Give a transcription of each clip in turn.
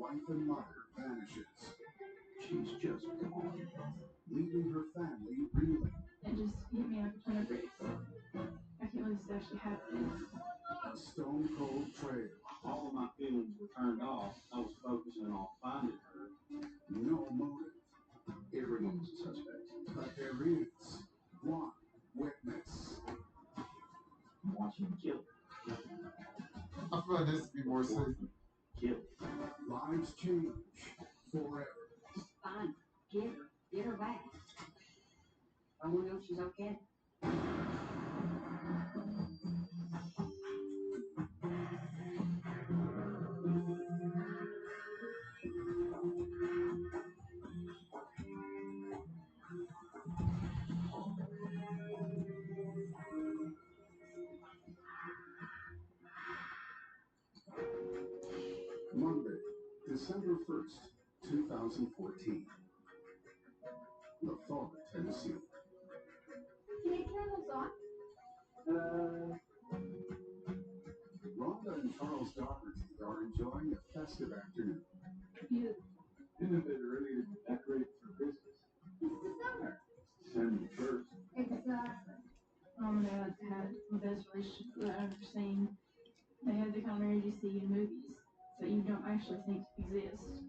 wife and mother vanishes. She's just gone, leaving her family reeling. It just hit me like a ton of bricks. I can't believe this actually happened. A stone cold trail. All of my feelings were turned off. I was focusing on finding her. No motive. Everyone's a suspect. But there is one witness. I'm watching him kill her. I feel like this would be more safe. Kill. Lives change forever. Fine. Get her back. I want to know if she's okay. Monday, December 1st, 2014. La Follette, Tennessee. Can you turn this on? Rhonda and Charles Doherty are enjoying a festive afternoon. You. Isn't it a bit early to decorate for Christmas? It's December. December 1st. Exactly. Mom and Dad had the best relationship that I've ever seen. They had the kind of marriage you see in movies that you don't actually think exist.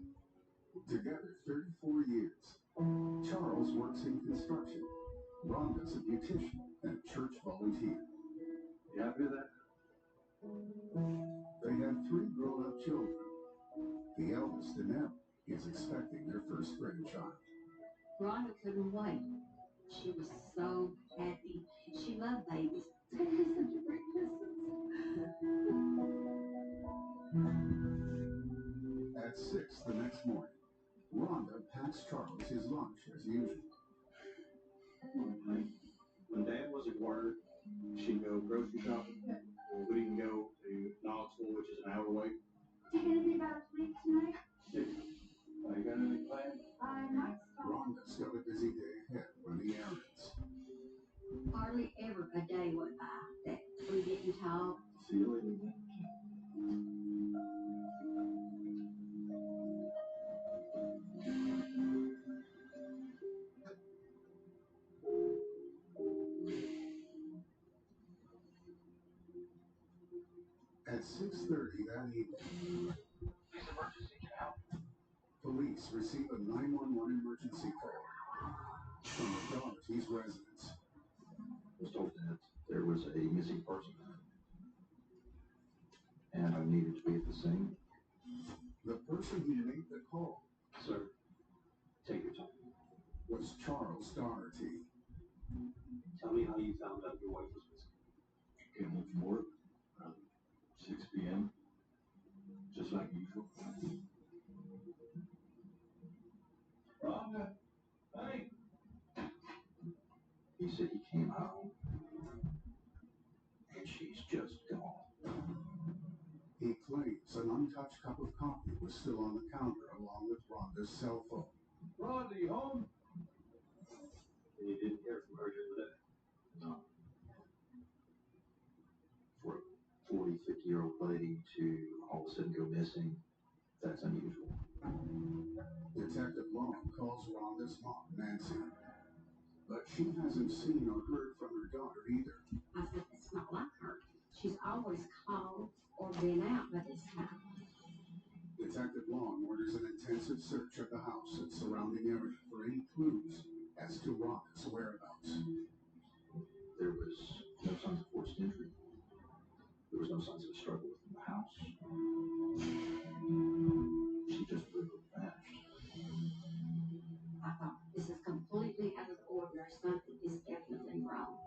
Together 34 years. Charles works in construction. Rhonda's a beautician and church volunteer. You happy with that? They have 3 grown-up children. The eldest, Danelle, is expecting their first grandchild. Rhonda couldn't wait. She was so happy. She loved babies. That is such a great Christmas. At 6 the next morning, Rhonda packs Charles his lunch as usual. When Dad was at work, she'd go grocery shopping. We'd even go to Knoxville, which is an hour away. You gonna be about to leave tonight? You got anything planned? I might stop. Rhonda's got a busy day ahead running errands. Hardly ever a day went by that we didn't talk. See you later. At 6:30 that evening, police receive a 911 emergency call from the Doherty's residence. I was told that there was a missing person, and I needed to be at the scene. The person who made the call Sir, take your time. was Charles Doherty. Tell me how you found out your wife was missing. Came home from work around 6 p.m. Just like usual. Rhonda, hey. He said he came home, and she's just gone. He claims an untouched cup of coffee was still on the counter along with Rhonda's cell phone. Rhonda, you home? And you didn't hear from her during the day? No. For a 40, 50-year-old lady to all of a sudden go missing, that's unusual. Detective Long calls Rhonda's mom, Nancy, but she hasn't seen or heard from her daughter either. I said, it's not like her. She's always called or been out by this time. Detective Long orders an intensive search of the house and surrounding area for any clues as to Rhonda's whereabouts. There was no signs of forced entry. There was no signs of a struggle within the house. She just literally vanished. I thought, this is completely out of the ordinary. Something is definitely wrong.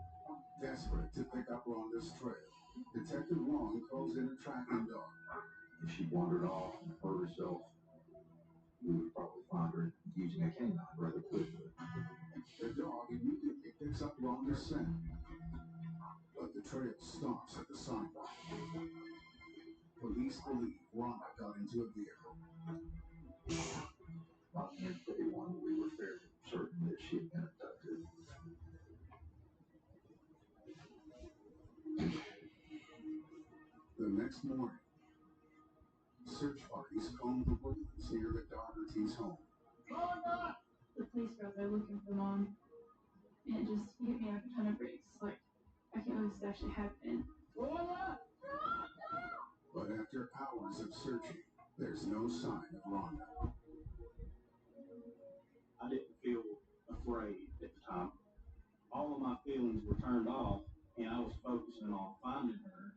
Desperate to pick up Rhonda's trail, Detective Long calls in a tracking dog. If she wandered off and hurt herself, we would probably find her using a canine rather quickly. The dog immediately picks up Rhonda's scent, but the trail stops at the sidewalk. Police believe Rhonda got into a vehicle. On day one, we were fairly certain that she had been abducted. The next morning, Search parties combed the woodlands near the Doherty's home. The police were out there looking for Mom, and it just hit me like a ton of bricks. Like, I can't believe this actually happened. But after hours of searching, there's no sign of Rhonda. I didn't feel afraid at the time. All of my feelings were turned off, and I was focusing on finding her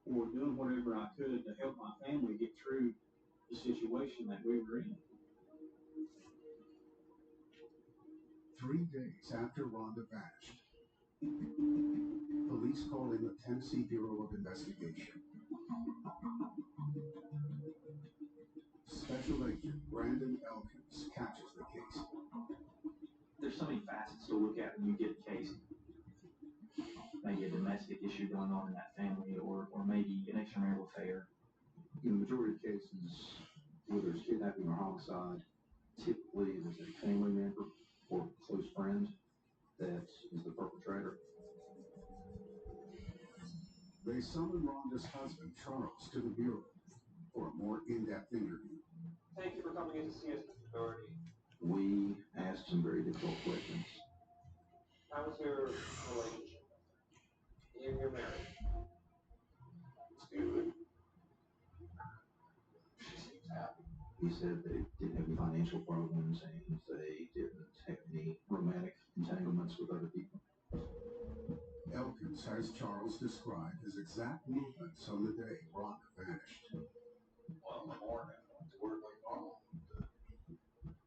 or doing whatever I could to help my family get through the situation that we were in. 3 days after Rhonda vanished, police called in the Tennessee Bureau of Investigation. Special Agent Brandon Elkins catches the case. There's so many facets to look at when you get a case. Maybe a domestic issue going on in that family, or maybe an extramarital affair. In the majority of cases, whether it's kidnapping or homicide, typically there's a family member or close friend that is the perpetrator. They summoned Rhonda's husband, Charles, to the Bureau for a more in-depth interview. Thank you for coming in to see us, Mr. Doherty. We asked some very difficult questions. How was your relationship? You're married. It's good. She seems happy. He said they didn't have any financial problems and they didn't have any romantic entanglements with other people. Elkins has Charles describe his exact movements on the day Rhonda vanished. Well, in the morning, I went to work like normal.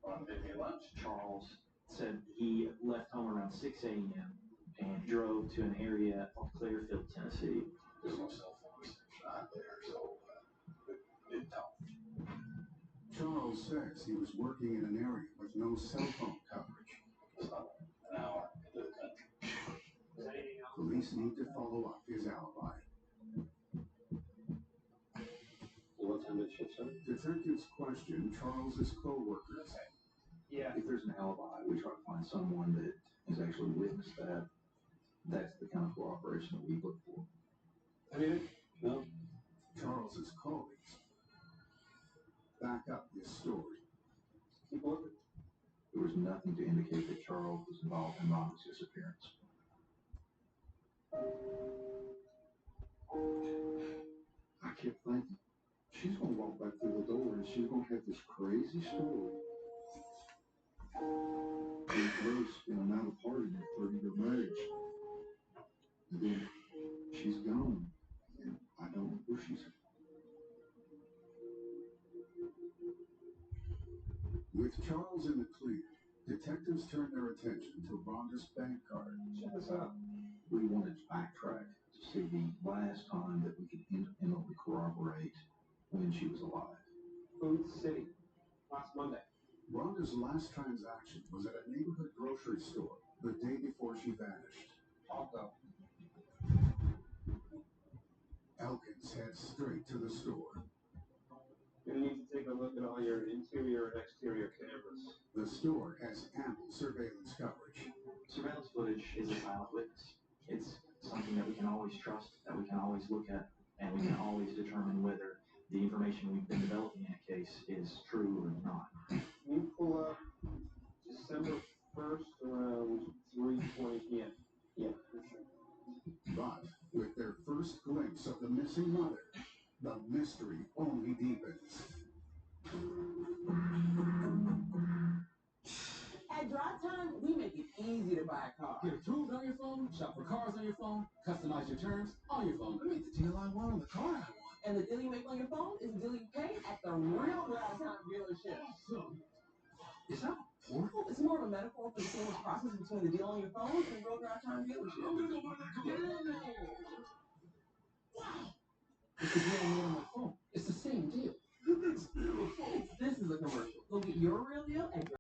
Ron made me lunch. Charles said he left home around 6 a.m. and drove to an area of Clearfield, Tennessee. There's no cell phone reception out there, so didn't tell. Charles says he was working in an area with no cell phone coverage. It's about an hour into the country. Is there anything else? Police need to follow up his alibi. What time did she start? Detectives question Charles's co-workers. Yeah. If there's an alibi, we try to find someone that has actually witnessed that. That's the kind of cooperation that we look for. Anything? No. Charles's colleagues back up his story. Keep looking. There was nothing to indicate that Charles was involved in Rhonda's disappearance. I kept thinking, she's going to walk back through the door and she's going to have this crazy story. And her spending out a party in their 30-year marriage. And then she's gone. And I don't know where she's at. With Charles in the clear, detectives turn their attention to Rhonda's bank card. Check this out. We wanted to backtrack to see the last time that we could independently corroborate when she was alive. Food City. Last Monday. Rhonda's last transaction was at a neighborhood grocery store the day before she vanished. I'll go. Elkins heads straight to the store. You need to take a look at all your interior and exterior cameras. The store has ample surveillance coverage. Surveillance footage is a silent witness. It's something that we can always trust, that we can always look at, and we can always determine whether the information we've been developing in a case is true or not. Can you pull up December 1st around 3:20 p.m.? Yeah, for sure. But with their first glimpse of the missing mother, the mystery only deepens. At Drive Time, we make it easy to buy a car. Get approved on your phone, shop for cars on your phone, customize your terms on your phone. I made the deal I want on the car I want. And the deal you make on your phone is the deal you pay at the real Drive Time dealership. Awesome. Is that important? Well, it's more of a metaphor for the seamless process between the deal on your phone and the real Drive Time dealership. I'm gonna go buy that car. Yeah. Wow. It's the deal I made on my phone. It's the same deal. It's beautiful. This is a commercial. Go get your real deal at